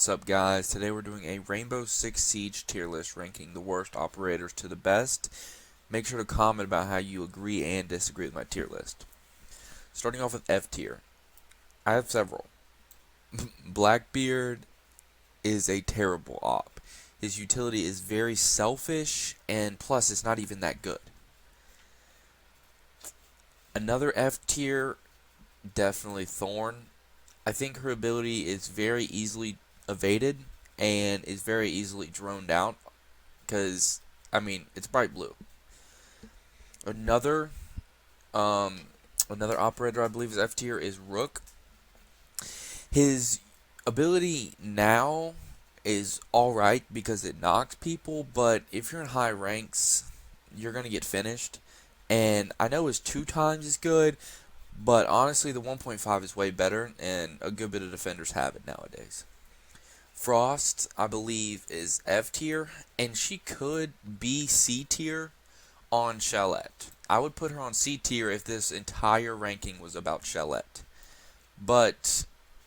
What's up, guys? Today we're doing a Rainbow Six Siege tier list ranking the worst operators to the best. Make sure to comment about how you agree and disagree with my tier list. Starting off with F tier. I have several. Blackbeard is a terrible op. His utility is very selfish, and plus it's not even that good. Another F tier, definitely Thorn. I think her ability is very easily evaded and is very easily droned out because, it's bright blue. Another another operator I believe is F tier is Rook. His ability now is alright because it knocks people, but if you're in high ranks, you're going to get finished. And I know his 2 times is good, but honestly the 1.5 is way better, and a good bit of defenders have it nowadays. Frost, I believe, is F tier, and she could be C tier on Shellette. I would put her on C tier if this entire ranking was about Shellette. But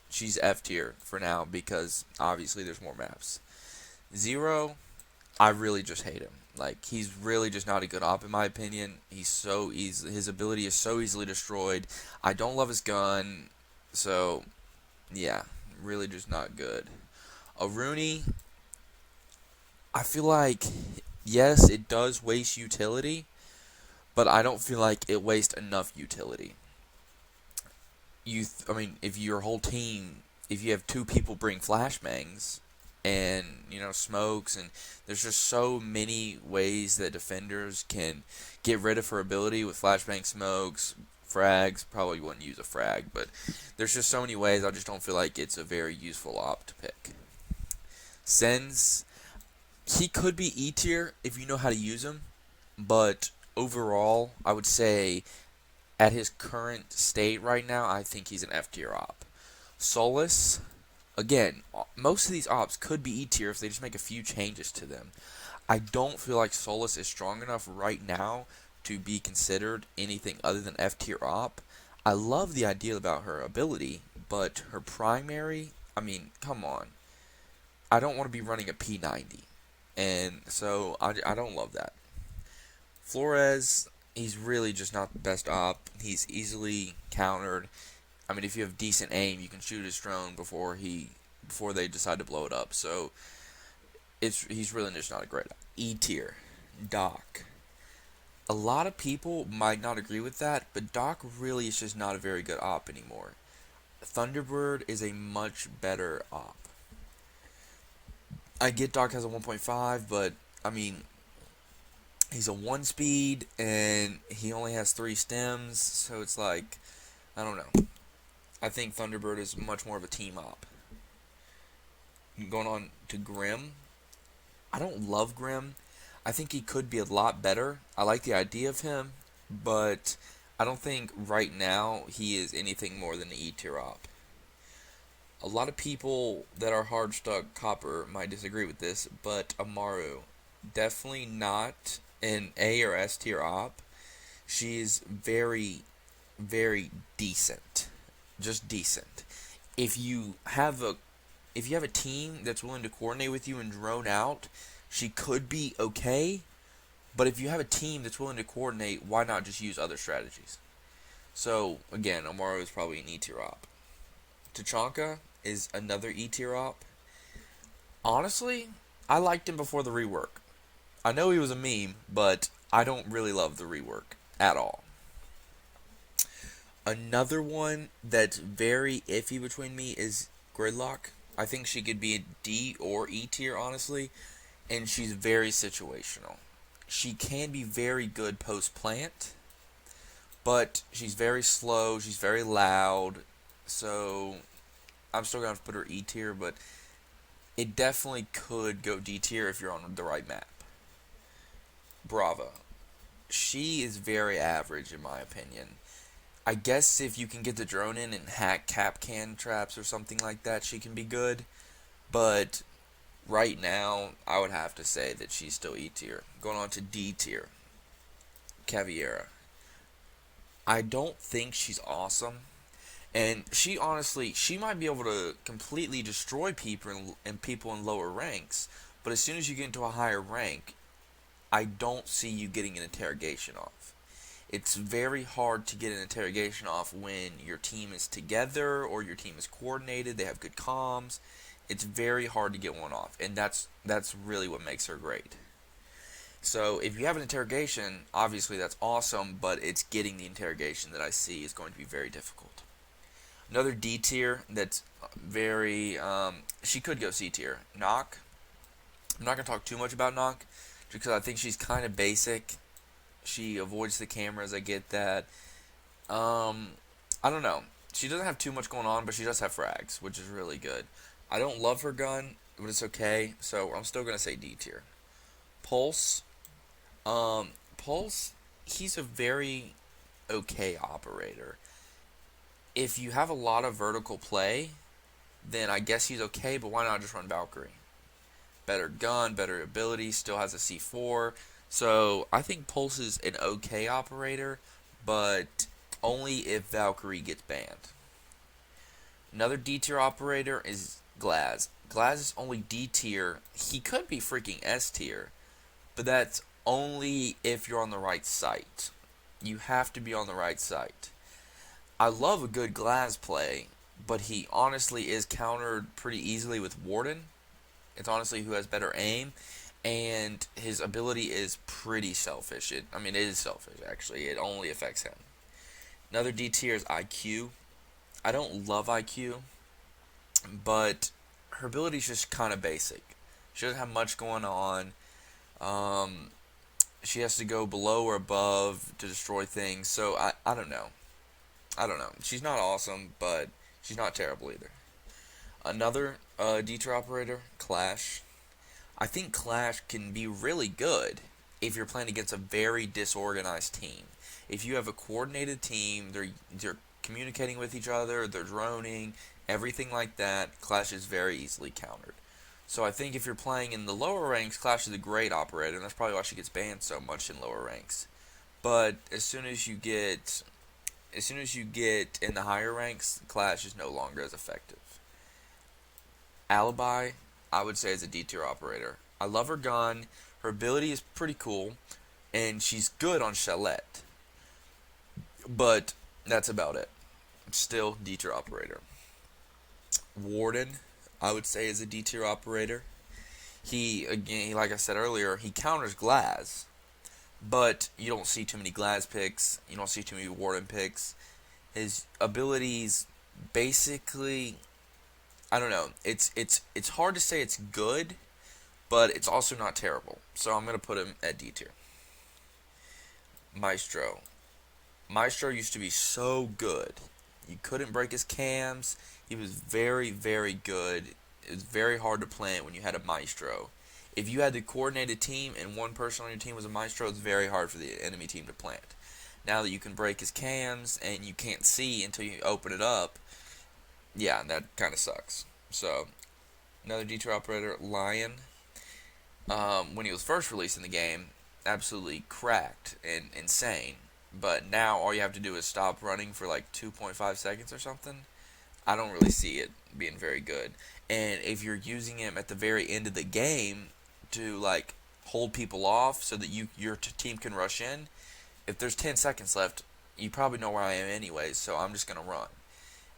she's F tier for now because obviously there's more maps. Zero, I really just hate him. Like, he's really just not a good op in my opinion. He's so easy. His ability is so easily destroyed. I don't love his gun. So, yeah, really just not good. A Rooney, I feel like, yes, it does waste utility, but I don't feel like it wastes enough utility. If your whole team, if you have 2 people bring flashbangs and, smokes, and there's just so many ways that defenders can get rid of her ability with flashbang smokes, frags. Probably wouldn't use a frag, but there's just so many ways. I just don't feel like it's a very useful op to pick. Sens, he could be E tier if you know how to use him, but overall, I would say at his current state right now, I think he's an F tier op. Solus, again, most of these ops could be E tier if they just make a few changes to them. I don't feel like Solus is strong enough right now to be considered anything other than F tier op. I love the idea about her ability, but her primary, come on. I don't want to be running a P90, and so I don't love that. Flores, he's really just not the best op. He's easily countered. If you have decent aim, you can shoot his drone before they decide to blow it up. So he's really just not a great op. E tier, Doc. A lot of people might not agree with that, but Doc really is just not a very good op anymore. Thunderbird is a much better op. I get Doc has a 1.5, but he's a 1 speed and he only has 3 stems, so it's like, I don't know. I think Thunderbird is much more of a team op. Going on to Grim. I don't love Grim. I think he could be a lot better. I like the idea of him, but I don't think right now he is anything more than an E tier op. A lot of people that are hard stuck copper might disagree with this, but Amaru, definitely not an A or S tier op. She's very, very decent. Just decent. If you have a team that's willing to coordinate with you and drone out, she could be okay. But if you have a team that's willing to coordinate, why not just use other strategies? So again, Amaru is probably an E tier op. Tachanka is another E tier op. Honestly, I liked him before the rework. I know he was a meme, but I don't really love the rework at all. Another one that's very iffy between me is Gridlock. I think she could be a D or E tier, honestly, and she's very situational. She can be very good post-plant, but she's very slow, she's very loud, so I'm still going to have to put her E tier, but it definitely could go D tier if you're on the right map. Brava. She is very average in my opinion. I guess if you can get the drone in and hack cap can traps or something like that, she can be good. But right now, I would have to say that she's still E tier. Going on to D tier. Caviera. I don't think she's awesome. And she might be able to completely destroy people in lower ranks, but as soon as you get into a higher rank, I don't see you getting an interrogation off. It's very hard to get an interrogation off when your team is together or your team is coordinated, they have good comms. It's very hard to get one off, and that's really what makes her great. So if you have an interrogation, obviously that's awesome, but it's getting the interrogation that I see is going to be very difficult. Another D tier that's very, she could go C tier. Knock. I'm not going to talk too much about Knock because I think she's kind of basic. She avoids the cameras, I get that. I don't know. She doesn't have too much going on, but she does have frags, which is really good. I don't love her gun, but it's okay, so I'm still going to say D tier. Pulse. Pulse, he's a very okay operator. If you have a lot of vertical play, then I guess he's okay, but why not just run Valkyrie? Better gun, better ability, still has a C4. So I think Pulse is an okay operator, but only if Valkyrie gets banned. Another D tier operator is Glaz. Glaz is only D tier. He could be freaking S tier, but that's only if you're on the right site. You have to be on the right site. I love a good Glaz play, but he honestly is countered pretty easily with Warden. It's honestly who has better aim, and his ability is pretty selfish. It is selfish, actually. It only affects him. Another D tier is IQ. I don't love IQ, but her ability is just kind of basic. She doesn't have much going on. She has to go below or above to destroy things, so I don't know. She's not awesome, but she's not terrible either. Another D tier operator, Clash. I think Clash can be really good if you're playing against a very disorganized team. If you have a coordinated team, they're communicating with each other, they're droning, everything like that, Clash is very easily countered. So I think if you're playing in the lower ranks, Clash is a great operator, and that's probably why she gets banned so much in lower ranks. But as soon as you get in the higher ranks, Clash is no longer as effective. Alibi, I would say, is a D tier operator. I love her gun. Her ability is pretty cool, and she's good on Shalette. But that's about it. Still D tier operator. Warden, I would say, is a D tier operator. Like I said earlier, he counters Glaz, but you don't see too many Glaz picks. You don't see too many Warden picks. His abilities, basically, I don't know. It's hard to say it's good, but it's also not terrible. So I'm gonna put him at D tier. Maestro. Maestro used to be so good. You couldn't break his cams. He was very, very good. It was very hard to plant when you had a Maestro. If you had the coordinated team and one person on your team was a Maestro, it's very hard for the enemy team to plant. Now that you can break his cams and you can't see until you open it up, yeah, that kind of sucks. So, another D tier operator, Lion. When he was first released in the game, absolutely cracked and insane. But now all you have to do is stop running for like 2.5 seconds or something. I don't really see it being very good. And if you're using him at the very end of the game to like hold people off so that your team can rush in, if there's 10 seconds left, you probably know where I am anyways, so I'm just going to run.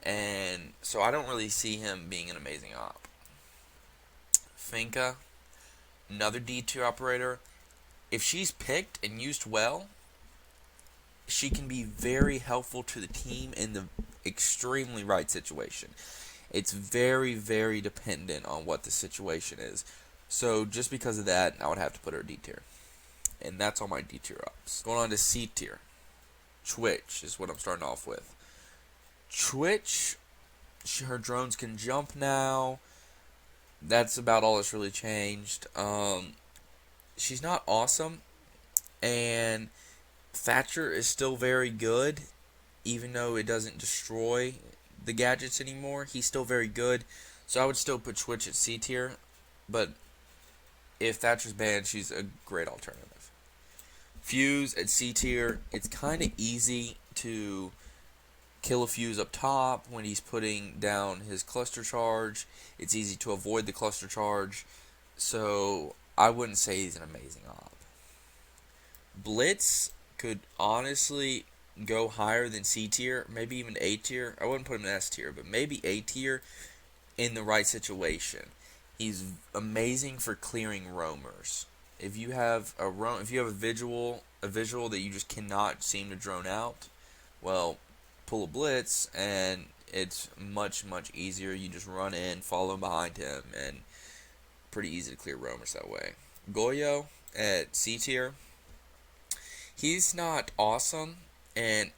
And so I don't really see him being an amazing op. Finka, another D tier operator. If she's picked and used well, she can be very helpful to the team in the extremely right situation. It's very, very dependent on what the situation is. So just because of that, I would have to put her D tier. And that's all my D tier ups. Going on to C tier. Twitch is what I'm starting off with. Twitch, her drones can jump now. That's about all that's really changed. She's not awesome, and Thatcher is still very good, even though it doesn't destroy the gadgets anymore. He's still very good, so I would still put Twitch at C tier, but if Thatcher's banned, she's a great alternative. Fuse at C tier. It's kind of easy to kill a fuse up top when he's putting down his cluster charge. It's easy to avoid the cluster charge. So I wouldn't say he's an amazing op. Blitz could honestly go higher than C tier, maybe even A tier. I wouldn't put him in S tier, but maybe A tier in the right situation. He's amazing for clearing roamers. If you have a visual that you just cannot seem to drone out, well, pull a blitz and it's much easier. You just run in, follow behind him, and pretty easy to clear roamers that way. Goyo at C tier. He's not awesome, and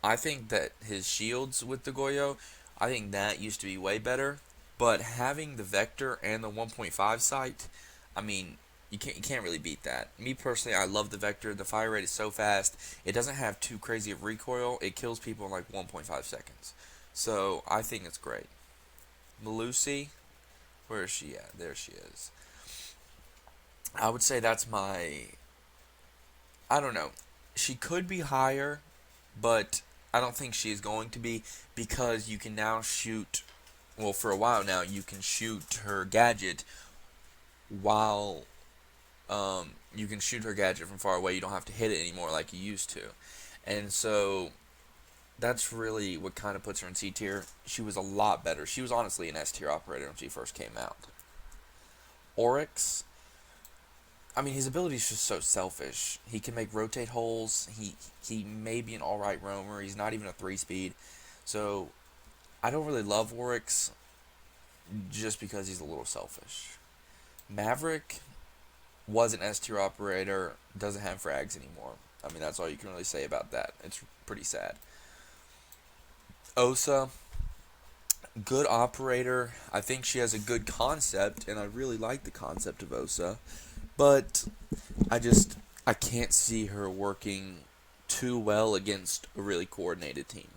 I think that his shields with the Goyo, I think that used to be way better. But having the Vector and the 1.5 sight, I mean, you can't really beat that. Me personally, I love the Vector. The fire rate is so fast. It doesn't have too crazy of recoil. It kills people in like 1.5 seconds. So I think it's great. Melusi, where is she at? There she is. I would say that's my... I don't know. She could be higher, but I don't think she is going to be, because you can now shoot... Well, for a while now, you can shoot her gadget while... you can shoot her gadget from far away. You don't have to hit it anymore like you used to. And so that's really what kind of puts her in C tier. She was a lot better. She was honestly an S tier operator when she first came out. Oryx, I mean, his ability is just so selfish. He can make rotate holes. He may be an alright roamer. He's not even a 3-speed. So I don't really love Oryx just because he's a little selfish. Maverick was an S tier operator, doesn't have frags anymore. I mean, that's all you can really say about that. It's pretty sad. Osa, good operator. I think she has a good concept, and I really like the concept of Osa. But I can't see her working too well against a really coordinated team.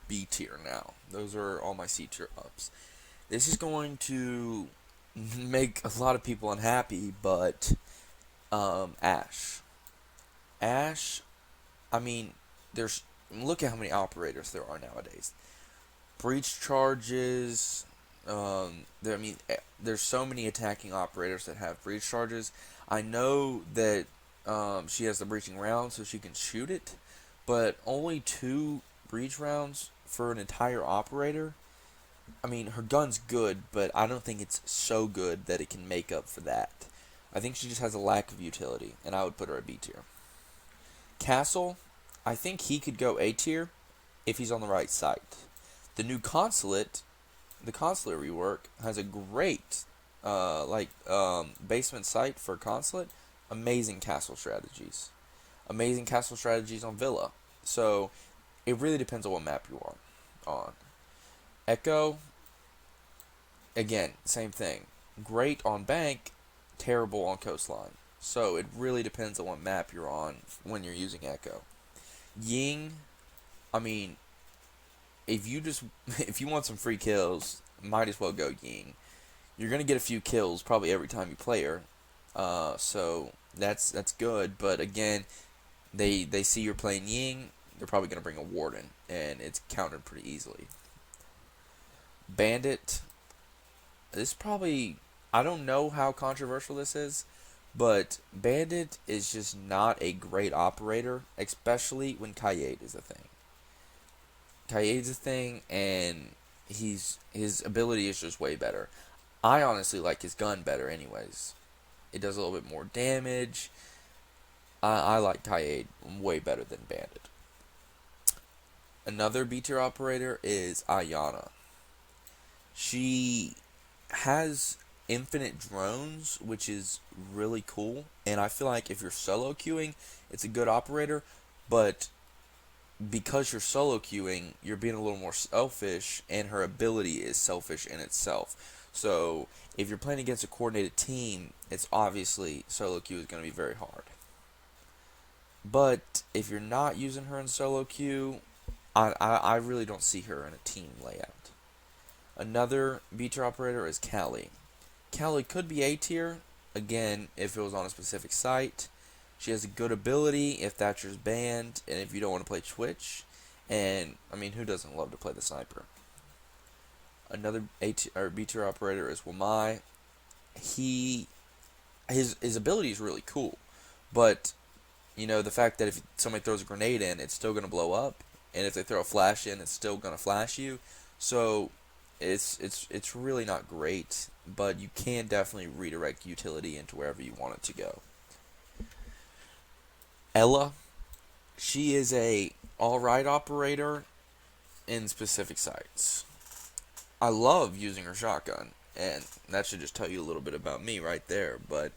B tier now. Those are all my C tier ups. This is going to make a lot of people unhappy, but Ashe. Ashe, I mean, look at how many operators there are nowadays. Breach charges, there's so many attacking operators that have breach charges. I know that she has the breaching round, so she can shoot it, but only 2 breach rounds for an entire operator. I mean, her gun's good, but I don't think it's so good that it can make up for that. I think she just has a lack of utility, and I would put her at B tier. Castle, I think he could go A tier if he's on the right site. The new consulate, the consulate rework, has a great basement site for consulate. Amazing castle strategies. Amazing castle strategies on Villa. So it really depends on what map you are on. Echo, again, same thing. Great on bank, terrible on coastline. So it really depends on what map you're on when you're using Echo. Ying, I mean, if you want some free kills, might as well go Ying. You're gonna get a few kills probably every time you play her, so that's good. But again, they see you're playing Ying, they're probably gonna bring a Warden, and it's countered pretty easily. Bandit, this probably, I don't know how controversial this is, but Bandit is just not a great operator, especially when Kaede is a thing. Kaede's a thing, and his ability is just way better. I honestly like his gun better anyways. It does a little bit more damage. I like Kaede way better than Bandit. Another B tier operator is Ayana. She has infinite drones, which is really cool, and I feel like if you're solo queuing, it's a good operator, but because you're solo queuing, you're being a little more selfish, and her ability is selfish in itself. So if you're playing against a coordinated team, it's obviously solo queue is going to be very hard. But if you're not using her in solo queue, I really don't see her in a team layout. Another B tier operator is Callie. Callie could be A tier, again, if it was on a specific site. She has a good ability if Thatcher's banned, and if you don't want to play Twitch. And I mean, who doesn't love to play the sniper? Another B tier operator is Wamai. He his ability is really cool, but the fact that if somebody throws a grenade in, it's still gonna blow up, and if they throw a flash in, it's still gonna flash you. So it's really not great, but you can definitely redirect utility into wherever you want it to go. Ella, she is a alright operator in specific sites. I love using her shotgun, and that should just tell you a little bit about me right there, but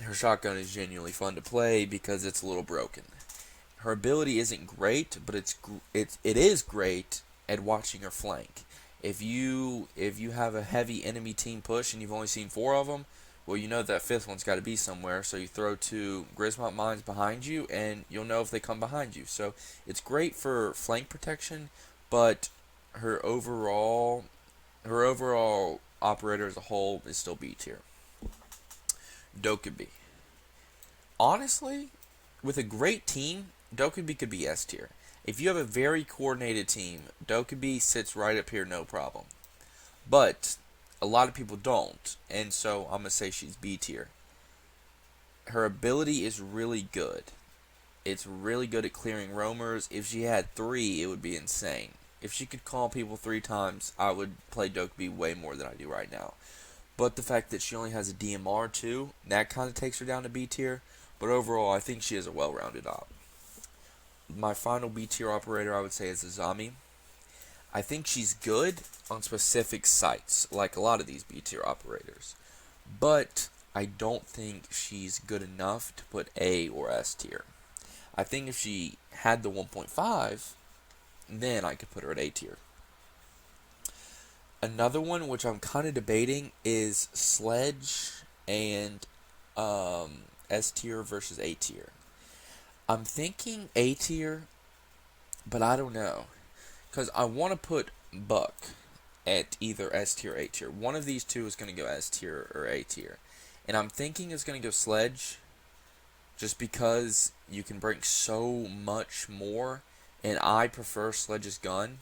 her shotgun is genuinely fun to play because it's a little broken. Her ability isn't great, but it is great at watching her flank. If you have a heavy enemy team push and you've only seen 4 of them, well, you know that 5th one's got to be somewhere, so you throw 2 Grismont mines behind you, and you'll know if they come behind you. So it's great for flank protection, but her overall operator as a whole is still B tier. Dokubi. Honestly, with a great team, Dokubi could be S tier. If you have a very coordinated team, Dokubi sits right up here, no problem. But a lot of people don't, and so I'm gonna say she's B tier. Her ability is really good. It's really good at clearing roamers. If she had 3, it would be insane. If she could call people 3 times, I would play Dokubi way more than I do right now. But the fact that she only has a DMR too, that kind of takes her down to B tier. But overall, I think she is a well-rounded op. My final B tier operator, I would say, is Azami. I think she's good on specific sites, like a lot of these B tier operators. But I don't think she's good enough to put A or S tier. I think if she had the 1.5, then I could put her at A tier. Another one which I'm kind of debating is Sledge and S tier versus A tier. I'm thinking A tier, but I don't know. Because I want to put Buck at either S tier or A tier. One of these two is going to go S tier or A tier. And I'm thinking it's going to go Sledge, just because you can break so much more, and I prefer Sledge's gun.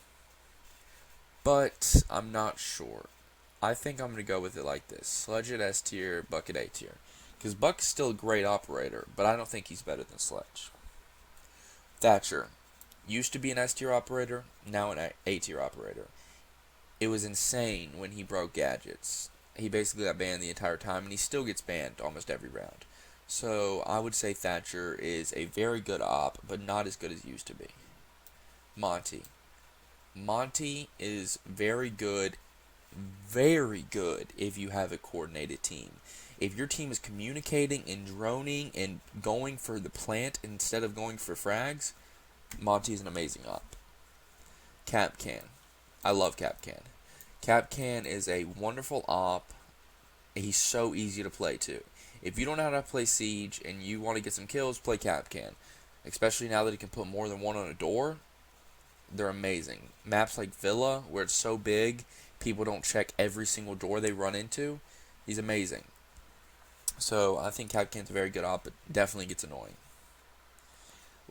But I'm not sure. I think I'm going to go with it like this. Sledge at S tier, Buck at A tier. Because Buck is still a great operator, but I don't think he's better than Sledge. Thatcher. Used to be an S tier operator, now an A tier operator. It was insane when he broke gadgets. He basically got banned the entire time, and he still gets banned almost every round. So I would say Thatcher is a very good op, but not as good as he used to be. Monty. Monty is very good if you have a coordinated team. If your team is communicating and droning and going for the plant instead of going for frags, Monty is an amazing op. Capcan. I love Capcan. Capcan is a wonderful op. He's so easy to play too. If you don't know how to play Siege and you want to get some kills, play Capcan. Especially now that he can put more than one on a door. They're amazing. Maps like Villa, where it's so big, people don't check every single door they run into. He's amazing. So I think Capcan's a very good op, but definitely gets annoying.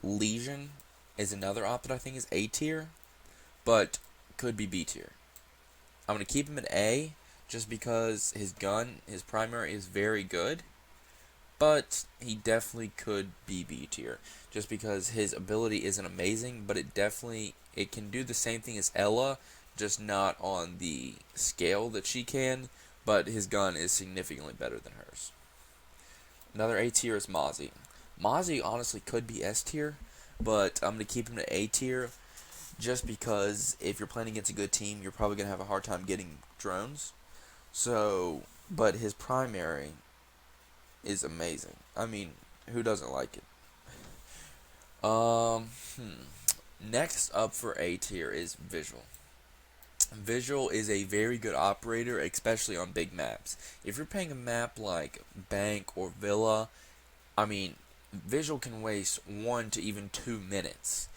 Legion is another op that I think is A tier, but could be B tier. I'm going to keep him at A just because his gun, his primary, is very good, but he definitely could be B tier just because his ability isn't amazing, but it can do the same thing as Ella, just not on the scale that she can, but his gun is significantly better than hers. Another A tier is Mozzie. Mozzie honestly could be S tier, but I'm going to keep him to A tier just because if you're playing against a good team, you're probably going to have a hard time getting drones. So, but his primary is amazing. I mean, who doesn't like it? Next up for A tier is Visual. Visual is a very good operator, especially on big maps. If you're playing a map like Bank or Villa, I mean, Visual can waste 1 to even 2 minutes.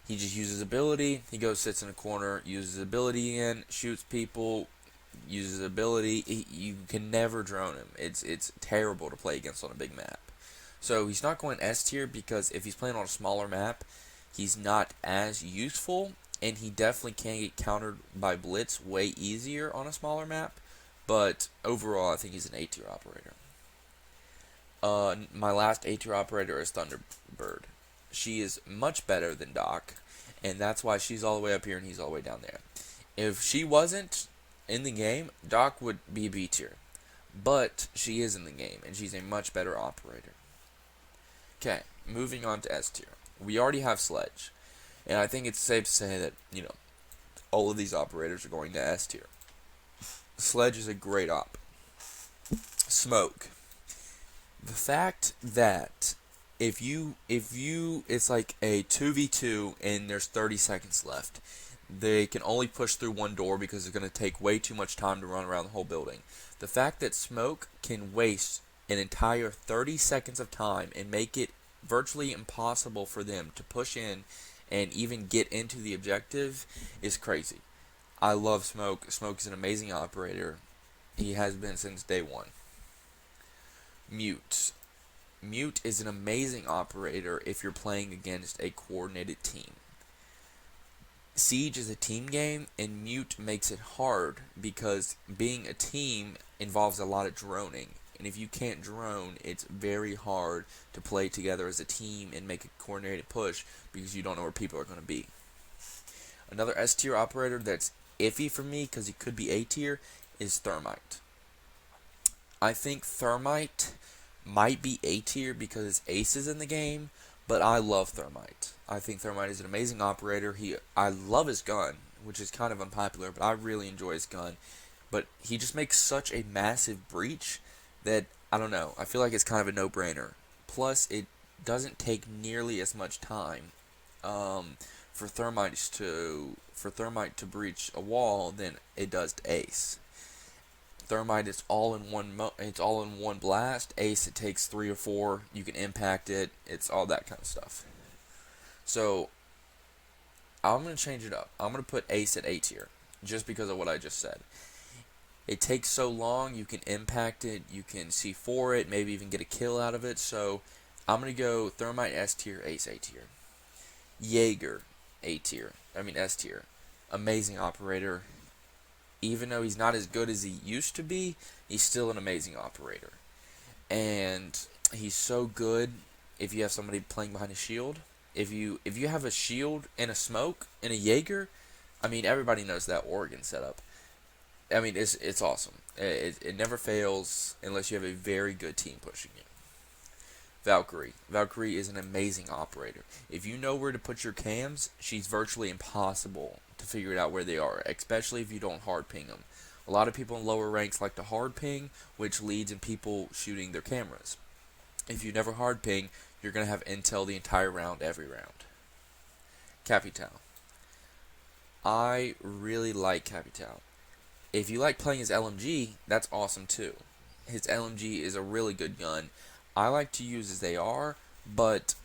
He just uses ability, he goes, sits in a corner, uses ability in, shoots people, uses ability. You can never drone him. It's terrible to play against on a big map. So he's not going S tier because if he's playing on a smaller map, he's not as useful, and he definitely can get countered by blitz way easier on a smaller map. But overall, I think he's an A tier operator. My last A tier operator is Thunderbird. She is much better than Doc, and that's why she's all the way up here and he's all the way down there. If she wasn't in the game, Doc would be B tier. But she is in the game, and she's a much better operator. Okay, moving on to S tier. We already have Sledge, and I think it's safe to say that, all of these operators are going to S tier. Sledge is a great op. Smoke. The fact that if you it's like a 2v2 and there's 30 seconds left, they can only push through one door because it's going to take way too much time to run around the whole building. The fact that Smoke can waste an entire 30 seconds of time and make it virtually impossible for them to push in and even get into the objective is crazy. I love Smoke. Smoke is an amazing operator. He has been since day one. Mute. Mute is an amazing operator if you're playing against a coordinated team. Siege is a team game, and Mute makes it hard because being a team involves a lot of droning. And if you can't drone, it's very hard to play together as a team and make a coordinated push because you don't know where people are going to be. Another S tier operator that's iffy for me because he could be A tier is Thermite. I think Thermite might be A tier because his ace is in the game, but I love Thermite. I think Thermite is an amazing operator. I love his gun, which is kind of unpopular, but I really enjoy his gun. But he just makes such a massive breach that, I don't know, I feel like it's kind of a no-brainer. Plus, it doesn't take nearly as much time for Thermite to breach a wall than it does to Ace. Thermite is all in one blast. Ace, it takes 3 or 4. You can impact it. It's all that kind of stuff. So I'm gonna change it up. I'm gonna put Ace at A tier just because of what I just said. It takes so long. You can impact it. You can C4 it. Maybe even get a kill out of it. So I'm gonna go Thermite S tier, Ace A tier. Jaeger S tier. Amazing operator. Even though he's not as good as he used to be, he's still an amazing operator. And he's so good if you have somebody playing behind a shield. If you have a shield and a smoke and a Jaeger, I mean, everybody knows that Oregon setup. I mean, it's awesome. It never fails unless you have a very good team pushing you. Valkyrie. Valkyrie is an amazing operator. If you know where to put your cams, she's virtually impossible to figure it out where they are, especially if you don't hard ping them. A lot of people in lower ranks like to hard ping, which leads in people shooting their cameras. If you never hard ping, you're going to have intel the entire round, every round. Capital. I really like Capital. If you like playing his LMG, that's awesome too. His LMG is a really good gun. I like to use his AR, but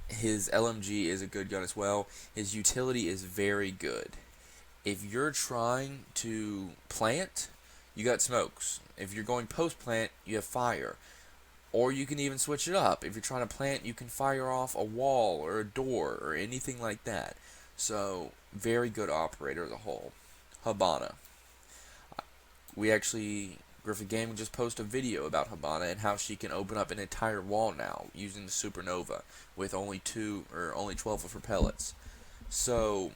his LMG is a good gun as well. His utility is very good. If you're trying to plant, you got smokes. If you're going post-plant, you have fire. Or you can even switch it up. If you're trying to plant, you can fire off a wall or a door or anything like that. So, very good operator as a whole. Habana. Griffith Gaming just posted a video about Habana and how she can open up an entire wall now using the Supernova with only 12 of her pellets. So,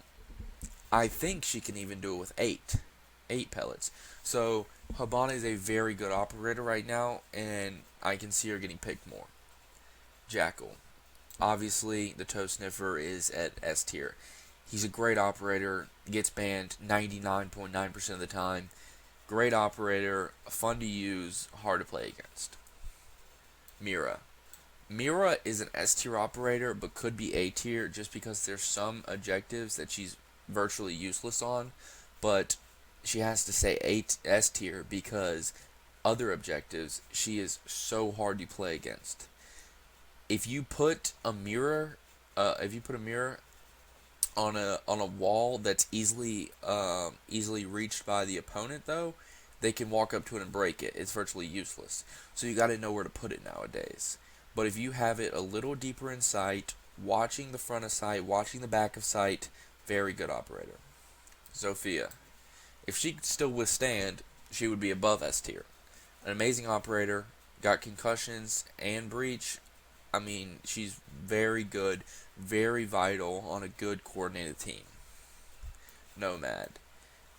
I think she can even do it with 8 pellets. So, Habana is a very good operator right now, and I can see her getting picked more. Jackal. Obviously, the toe sniffer is at S tier. He's a great operator, gets banned 99.9% of the time. Great operator, fun to use, hard to play against. Mira. Mira is an S tier operator, but could be A tier just because there's some objectives that she's virtually useless on, but she has to say S tier because other objectives she is so hard to play against. If you put a mirror on a wall that's easily reached by the opponent, though, they can walk up to it and break it. It's virtually useless. So you got to know where to put it nowadays. But if you have it a little deeper in sight, watching the front of sight, watching the back of sight, very good operator. Zofia, if she could still withstand, she would be above S tier. An amazing operator, got concussions and breach. I mean, she's very good, very vital on a good coordinated team. Nomad.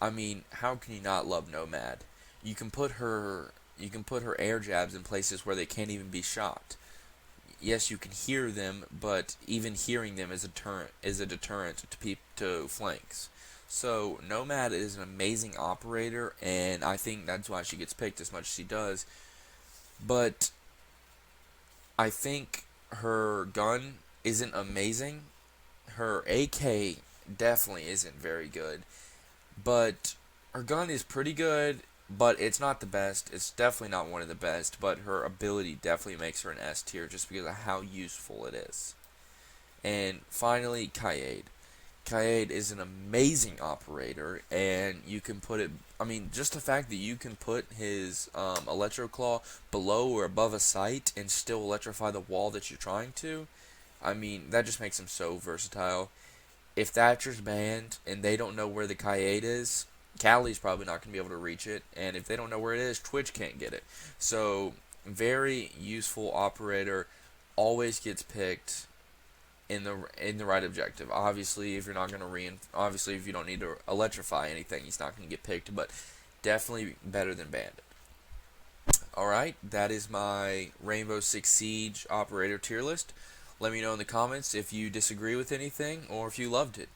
I mean, how can you not love Nomad? You can put her air jabs in places where they can't even be shot. Yes, you can hear them, but even hearing them is a deterrent to flanks. So Nomad is an amazing operator, and I think that's why she gets picked as much as she does. But I think her gun isn't amazing. Her AK definitely isn't very good, but her gun is pretty good. But it's not the best. It's definitely not one of the best. But her ability definitely makes her an S tier just because of how useful it is. And finally, Kaede. Kaede is an amazing operator, and you can put it. I mean, just the fact that you can put his Electro Claw below or above a sight and still electrify the wall that you're trying to. I mean, that just makes him so versatile. If Thatcher's banned and they don't know where the Kaede is, Callie's probably not going to be able to reach it, and if they don't know where it is, Twitch can't get it. So, very useful operator, always gets picked in the right objective. Obviously, if you're not going to obviously if you don't need to electrify anything, he's not going to get picked, but definitely better than Bandit. Alright, that is my Rainbow Six Siege operator tier list. Let me know in the comments if you disagree with anything or if you loved it.